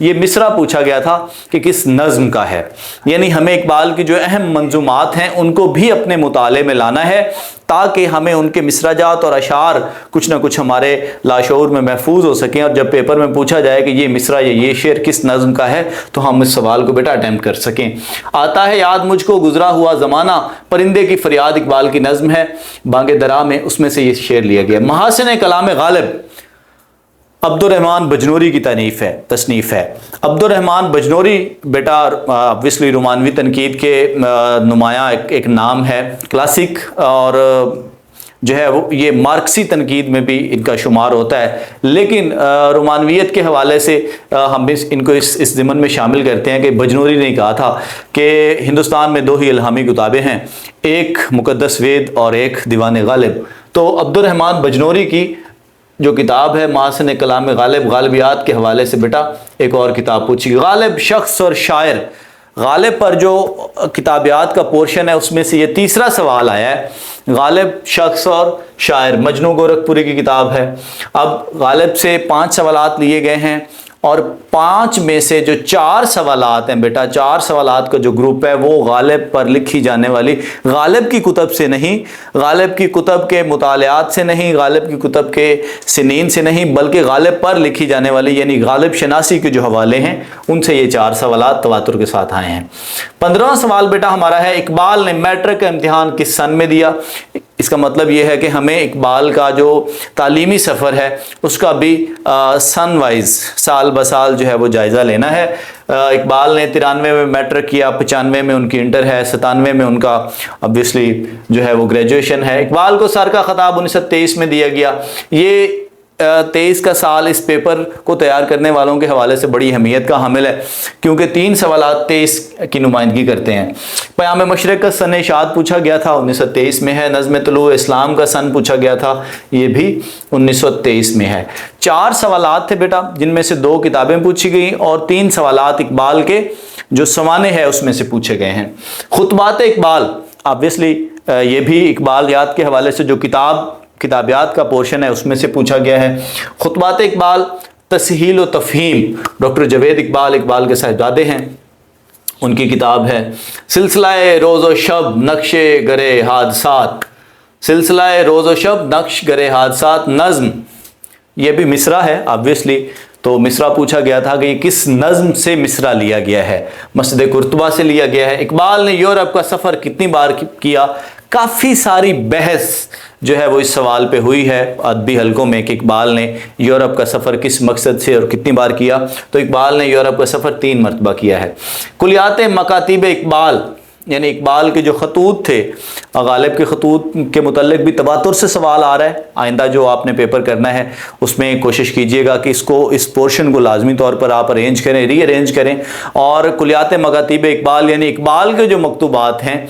یہ مصرع پوچھا گیا تھا کہ کس نظم کا ہے، یعنی ہمیں اقبال کی جو اہم منظومات ہیں ان کو بھی اپنے مطالعے میں لانا ہے تاکہ ہمیں ان کے مصرعات اور اشعار کچھ نہ کچھ ہمارے لاشعور میں محفوظ ہو سکیں، اور جب پیپر میں پوچھا جائے کہ یہ مصرع یا یہ شعر کس نظم کا ہے تو ہم اس سوال کو بیٹا اٹیمپٹ کر سکیں۔ آتا ہے یاد مجھ کو گزرا ہوا زمانہ، پرندے کی فریاد اقبال کی نظم ہے بانگ درا میں، اس میں سے یہ شعر لیا گیا۔ محاسن کلام غالب عبد الرحمن بجنوری کی تصنیف ہے۔ عبد الرحمن بجنوری بیٹا obviously رومانوی تنقید کے نمایاں ایک نام ہے، کلاسک، اور جو ہے وہ یہ مارکسی تنقید میں بھی ان کا شمار ہوتا ہے، لیکن رومانویت کے حوالے سے ہم ان کو اس ضمن میں شامل کرتے ہیں کہ بجنوری نے کہا تھا کہ ہندوستان میں 2 ہی الہامی کتابیں ہیں، ایک مقدس وید اور ایک دیوان غالب۔ تو عبد الرحمن بجنوری کی جو کتاب ہے محاسن کلام غالب، غالبیات کے حوالے سے بیٹا ایک اور کتاب پوچھی۔ غالب شخص اور شاعر، غالب پر جو کتابیات کا پورشن ہے اس میں سے یہ تیسرا سوال آیا ہے۔ غالب شخص اور شاعر مجنو گورکھپوری کی کتاب ہے۔ اب غالب سے 5 سوالات لیے گئے ہیں اور 5 میں سے جو 4 سوالات ہیں بیٹا، 4 سوالات کا جو گروپ ہے وہ غالب پر لکھی جانے والی، غالب کی کتب سے نہیں، غالب کی کتب کے مطالعات سے نہیں، غالب کی کتب کے سنین سے نہیں، بلکہ غالب پر لکھی جانے والی یعنی غالب شناسی کے جو حوالے ہیں ان سے یہ 4 سوالات تواتر کے ساتھ آئے ہیں۔ 15واں سوال بیٹا ہمارا ہے، اقبال نے میٹرک کا امتحان کس سن میں دیا؟ اس کا مطلب یہ ہے کہ ہمیں اقبال کا جو تعلیمی سفر ہے اس کا بھی سن وائز، سال بسال جو ہے وہ جائزہ لینا ہے۔ اقبال نے 93 میں میٹرک کیا، 95 میں ان کی انٹر ہے، 97 میں ان کا obviously جو ہے وہ گریجویشن ہے۔ اقبال کو سر کا خطاب 1923 میں دیا گیا۔ یہ 23 کا سال اس پیپر کو تیار کرنے والوں کے حوالے سے بڑی اہمیت کا حامل ہے کیونکہ 3 سوالات 23 کی نمائندگی کرتے ہیں۔ پیام مشرق کا سن اشاعت پوچھا گیا تھا، 1923 میں ہے۔ نظم طلوع اسلام کا سن پوچھا گیا تھا، یہ بھی 1923 میں ہے۔ 4 سوالات تھے بیٹا جن میں سے 2 کتابیں پوچھی گئیں اور 3 سوالات اقبال کے جو سوانح ہے اس میں سے پوچھے گئے ہیں۔ خطبات اقبال، obviously یہ بھی اقبالیات کے حوالے سے جو کتابیات کا پورشن ہے اس میں سے پوچھا گیا ہے۔ خطبات اقبال تسہیل و تفہیم، ڈاکٹر جوید اقبال، اقبال کے صاحبزادے ہیں، ان کی کتاب ہے۔ سلسلہ روز و شب نقش گرے حادثات، سلسلہ روز و شب نقش گرے حادثات نظم، یہ بھی مصرع ہے obviously، تو مصرع پوچھا گیا تھا کہ یہ کس نظم سے مصرع لیا گیا ہے؟ مسجد قرطبہ سے لیا گیا ہے۔ اقبال نے یورپ کا سفر کتنی بار کیا؟ کافی ساری بحث جو ہے وہ اس سوال پہ ہوئی ہے ادبی حلقوں میں کہ اقبال نے یورپ کا سفر کس مقصد سے اور کتنی بار کیا، تو اقبال نے یورپ کا سفر 3 مرتبہ کیا ہے۔ کلیات مکاتیب اقبال، یعنی اقبال کے جو خطوط تھے، غالب کے خطوط کے متعلق بھی تواتر سے سوال آ رہا ہے۔ آئندہ جو آپ نے پیپر کرنا ہے اس میں کوشش کیجئے گا کہ اس پورشن کو لازمی طور پر آپ ارینج کریں، ری ارینج کریں۔ اور کلیات مکاتیب اقبال یعنی اقبال کے جو مکتوبات ہیں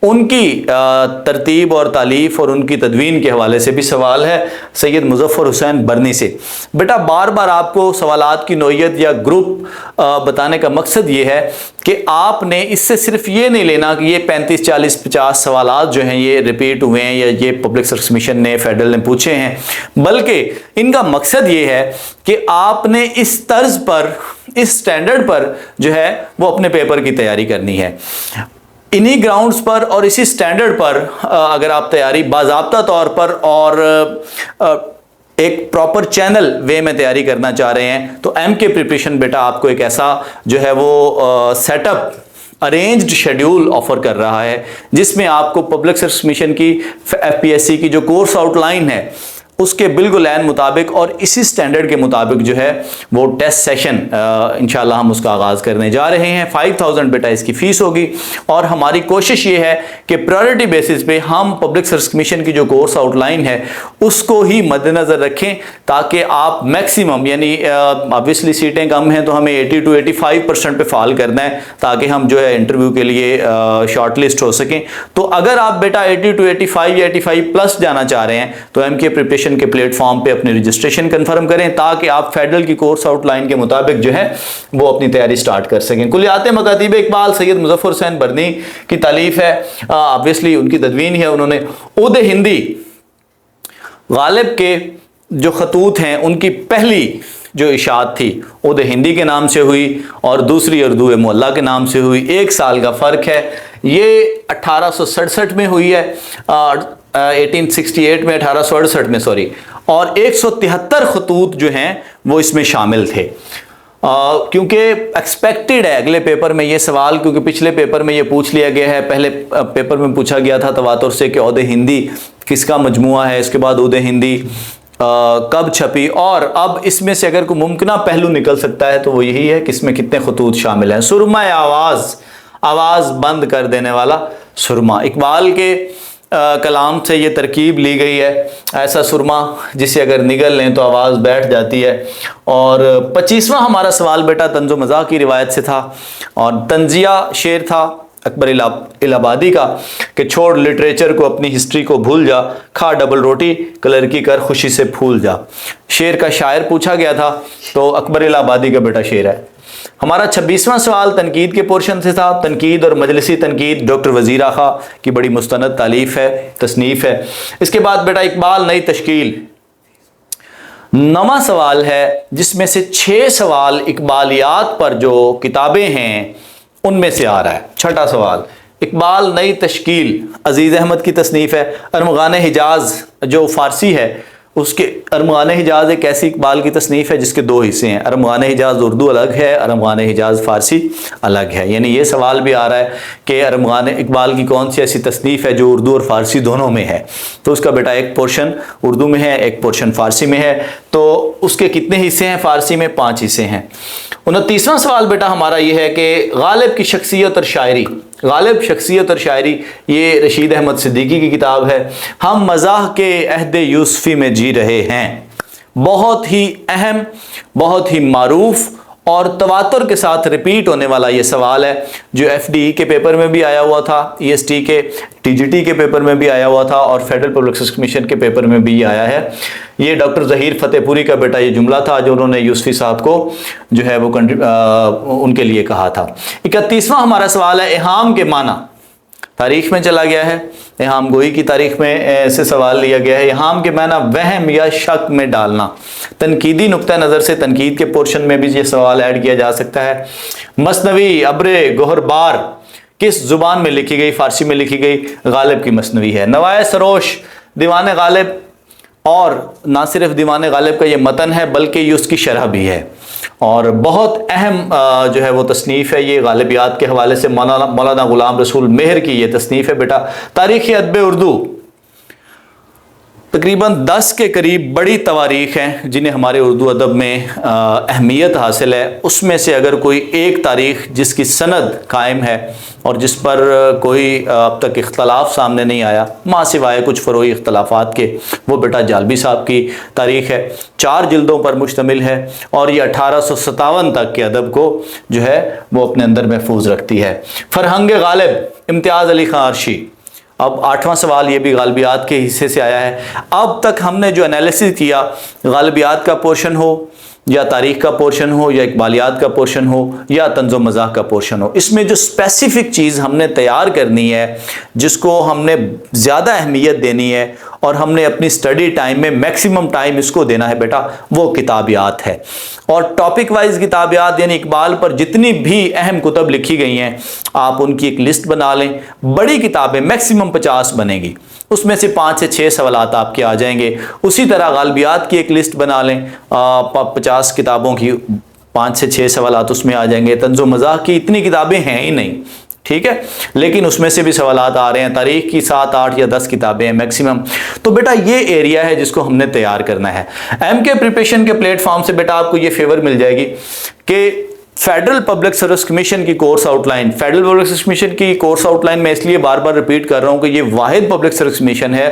ان کی ترتیب اور تالیف اور ان کی تدوین کے حوالے سے بھی سوال ہے سید مظفر حسین برنی سے۔ بیٹا بار بار آپ کو سوالات کی نوعیت یا گروپ بتانے کا مقصد یہ ہے کہ آپ نے اس سے صرف یہ نہیں لینا کہ یہ 35 40 50 سوالات جو ہیں یہ ریپیٹ ہوئے ہیں یا یہ پبلک سروس کمیشن نے فیڈرل نے پوچھے ہیں، بلکہ ان کا مقصد یہ ہے کہ آپ نے اس طرز پر، اس سٹینڈرڈ پر جو ہے وہ اپنے پیپر کی تیاری کرنی ہے۔ انہی گراؤنڈز پر اور اسی سٹینڈرڈ پر اگر آپ تیاری باضابطہ طور پر اور ایک پراپر چینل وے میں تیاری کرنا چاہ رہے ہیں تو ایم کے پریپریشن بیٹا آپ کو ایک ایسا جو ہے وہ set up arranged schedule offer کر رہا ہے جس میں آپ کو پبلک سروس کمیشن کی ایف پی ایس سی کی جو کورس آؤٹ لائن ہے اس کے بالکل عین مطابق اور اسی سٹینڈرڈ کے مطابق جو ہے وہ ٹیسٹ سیشن انشاءاللہ ہم اس کا آغاز کرنے جا رہے ہیں۔ 5000 بیٹا اس کی فیس ہوگی اور ہماری کوشش یہ ہے کہ پرائرٹی بیسس پہ ہم پبلک سروس کمیشن کی جو کورس آؤٹ لائن ہے اس کو ہی مد نظر رکھیں تاکہ آپ میکسیمم، یعنی obviously سیٹیں کم ہیں تو ہمیں 80 to 85% پہ فال کرنا ہے تاکہ ہم جو ہے انٹرویو کے لیے شارٹ لسٹ ہو سکیں۔ تو اگر آپ بیٹا 80 to 85 یا 85 پلس جانا چاہ رہے ہیں تو ایم کے پریپریشن کے پلیٹ فارم پہ اپنی رجسٹریشن کنفرم کریں تاکہ آپ فیڈرل کی کورس آؤٹ لائن کے مطابق جو ہے وہ اپنی تیاری سٹارٹ کر سکیں۔ کلیات مکاتیب اقبال سید مظفر حسین برنی کی تالیف ہے، obviously ان کی تدوین ہے انہوں نے۔ عود ہندی، غالب کے جو خطوط ہیں ان کی پہلی جو اشاعت تھی عہد ہندی کے نام سے ہوئی اور دوسری اردو معلیٰ کے نام سے ہوئی. 1 سال کا فرق ہے. یہ 1867 میں ہوئی ہے, 1868 میں, 1868 میں سوری, اور 173 خطوط جو ہیں وہ اس میں شامل تھے. کیونکہ ایکسپیکٹڈ ہے اگلے پیپر میں یہ سوال, کیونکہ پچھلے پیپر میں یہ پوچھ لیا گیا ہے. پہلے پیپر میں پوچھا گیا تھا تواتر سے کہ عہد ہندی کس کا مجموعہ ہے, اس کے بعد عہد ہندی کب چھپی, اور اب اس میں سے اگر کوئی ممکنہ پہلو نکل سکتا ہے تو وہ یہی ہے کہ اس میں کتنے خطوط شامل ہیں. سرما آواز, آواز بند کر دینے والا سرما. اقبال کے کلام سے یہ ترکیب لی گئی ہے, ایسا سرما جسے اگر نگل لیں تو آواز بیٹھ جاتی ہے. اور 25واں ہمارا سوال بیٹا طنز و مزاح کی روایت سے تھا, اور طنزیہ شعر تھا اکبر الہ آبادی کا کہ چھوڑ لٹریچر کو اپنی ہسٹری کو بھول جا, کھا ڈبل روٹی کلر کی کر خوشی سے پھول جا. شعر کا شاعر پوچھا گیا تھا تو اکبر الہ آبادی کا بیٹا شعر ہے. ہمارا 26واں سوال تنقید کے پورشن سے تھا. تنقید اور مجلسی تنقید ڈاکٹر وزیر آخا کی بڑی مستند تالیف ہے, تصنیف ہے. اس کے بعد بیٹا اقبال نئی تشکیل, 9واں سوال ہے جس میں سے 6 سوال اقبالیات پر جو کتابیں ہیں ان میں سے آ رہا ہے. 6واں سوال اقبال نئی تشکیل عزیز احمد کی تصنیف ہے. ارمغان حجاز جو فارسی ہے اس کے, ارمغان حجاز ایک ایسی اقبال کی تصنیف ہے جس کے 2 حصے ہیں. ارمغان حجاز اردو الگ ہے, ارمغان حجاز فارسی الگ ہے. یعنی یہ سوال بھی آ رہا ہے کہ ارمغان اقبال کی کون سی ایسی تصنیف ہے جو اردو اور فارسی دونوں میں ہے. تو اس کا بیٹا ایک پورشن اردو میں ہے, ایک پورشن فارسی میں ہے. تو اس کے کتنے حصے ہیں فارسی میں؟ 5 حصے ہیں. 29واں سوال بیٹا ہمارا یہ ہے کہ غالب کی شخصیت اور شاعری, غالب شخصیت اور شاعری یہ رشید احمد صدیقی کی کتاب ہے. ہم مزاح کے عہد یوسفی میں جی رہے ہیں. بہت ہی اہم, بہت ہی معروف اور تواتر کے ساتھ ریپیٹ ہونے والا یہ سوال ہے جو ایف ڈی کے پیپر میں بھی آیا ہوا تھا, ای ایس ٹی کے, ٹی جی ٹی کے پیپر میں بھی آیا ہوا تھا, اور فیڈرل پبلک سروس کمیشن کے پیپر میں بھی یہ آیا ہے. یہ ڈاکٹر ظہیر فتح پوری کا بیٹا یہ جملہ تھا جو انہوں نے یوسفی صاحب کو جو ہے وہ ان کے لیے کہا تھا. 31واں ہمارا سوال ہے اہام کے معنی. تاریخ میں چلا گیا ہے, اہام گوئی کی تاریخ میں سے سوال لیا گیا ہے. اہام کے معنی وہم یا شک میں ڈالنا. تنقیدی نقطہ نظر سے تنقید کے پورشن میں بھی یہ سوال ایڈ کیا جا سکتا ہے. مثنوی ابر گوہر بار کس زبان میں لکھی گئی؟ فارسی میں لکھی گئی, غالب کی مثنوی ہے. نوائے سروش دیوان غالب, اور نہ صرف دیوان غالب کا یہ متن ہے بلکہ یہ اس کی شرح بھی ہے, اور بہت اہم جو ہے وہ تصنیف ہے. یہ غالبیات کے حوالے سے مولانا غلام رسول مہر کی یہ تصنیف ہے بیٹا. تاریخ ادب اردو تقریباً 10 کے قریب بڑی تواریخ ہیں جنہیں ہمارے اردو ادب میں اہمیت حاصل ہے. اس میں سے اگر کوئی ایک تاریخ جس کی سند قائم ہے اور جس پر کوئی اب تک اختلاف سامنے نہیں آیا ماں سوائے کچھ فروعی اختلافات کے, وہ بیٹا جالبی صاحب کی تاریخ ہے. 4 جلدوں پر مشتمل ہے اور یہ 1857 تک کے ادب کو جو ہے وہ اپنے اندر محفوظ رکھتی ہے. فرہنگ غالب امتیاز علی خان عرشی. اب 8واں سوال یہ بھی غالبیات کے حصے سے آیا ہے. اب تک ہم نے جو انالیسس کیا, غالبیات کا پورشن ہو یا تاریخ کا پورشن ہو یا اقبالیات کا پورشن ہو یا طنز و مزاح کا پورشن ہو, اس میں جو اسپیسیفک چیز ہم نے تیار کرنی ہے, جس کو ہم نے زیادہ اہمیت دینی ہے اور ہم نے اپنی سٹڈی ٹائم میں میکسیمم ٹائم اس کو دینا ہے بیٹا, وہ کتابیات ہے. اور ٹاپک وائز کتابیات یعنی اقبال پر جتنی بھی اہم کتب لکھی گئی ہیں آپ ان کی ایک لسٹ بنا لیں. بڑی کتابیں میکسیمم 50 بنے گی, اس میں سے 5 سے 6 سوالات آپ کے آ جائیں گے. اسی طرح غالبیات کی ایک لسٹ بنا لیں, 50 کتابوں کی 5 سے 6 سوالات اس میں آ جائیں گے. طنز و مزاح کی اتنی کتابیں ہیں ہی نہیں, ٹھیک ہے, لیکن اس میں سے بھی سوالات آ رہے ہیں. تاریخ کی 7, 8 یا 10 کتابیں ہیں میکسیمم. تو بیٹا یہ ایریا ہے جس کو ہم نے تیار کرنا ہے. ایم کے پریپریشن کے پلیٹ فارم سے بیٹا آپ کو یہ فیور مل جائے گی کہ فیڈرل پبلک سروس کمیشن کی course out line, federal public service commission کی کورس آؤٹ لائن میں اس لیے بار بار ریپیٹ کر رہا ہوں کہ یہ واحد پبلک سروس کمیشن ہے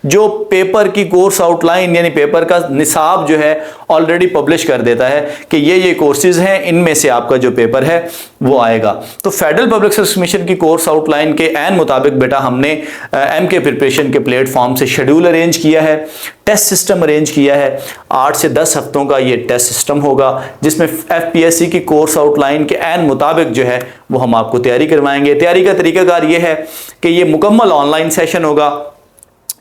جو پیپر کی کورس آؤٹ لائن یعنی پیپر کا نصاب جو ہے آلریڈی پبلش کر دیتا ہے کہ یہ کورسز ہیں, ان میں سے آپ کا جو پیپر ہے وہ آئے گا. تو فیڈرل پبلک سروس کمیشن کی کورس آؤٹ لائن کے عین مطابق بیٹا ہم نے ایم کے پریپریشن کے پلیٹ فارم سے شیڈول ارینج کیا ہے, ٹیسٹ سسٹم ارینج کیا ہے. 8 سے 10 ہفتوں کا یہ ٹیسٹ سسٹم ہوگا جس میں ایف پی ایس سی کی کورس آؤٹ لائن کے عین مطابق جو ہے وہ ہم آپ کو تیاری کروائیں گے. تیاری کا طریقہ کار یہ ہے کہ یہ مکمل آن لائن سیشن ہوگا.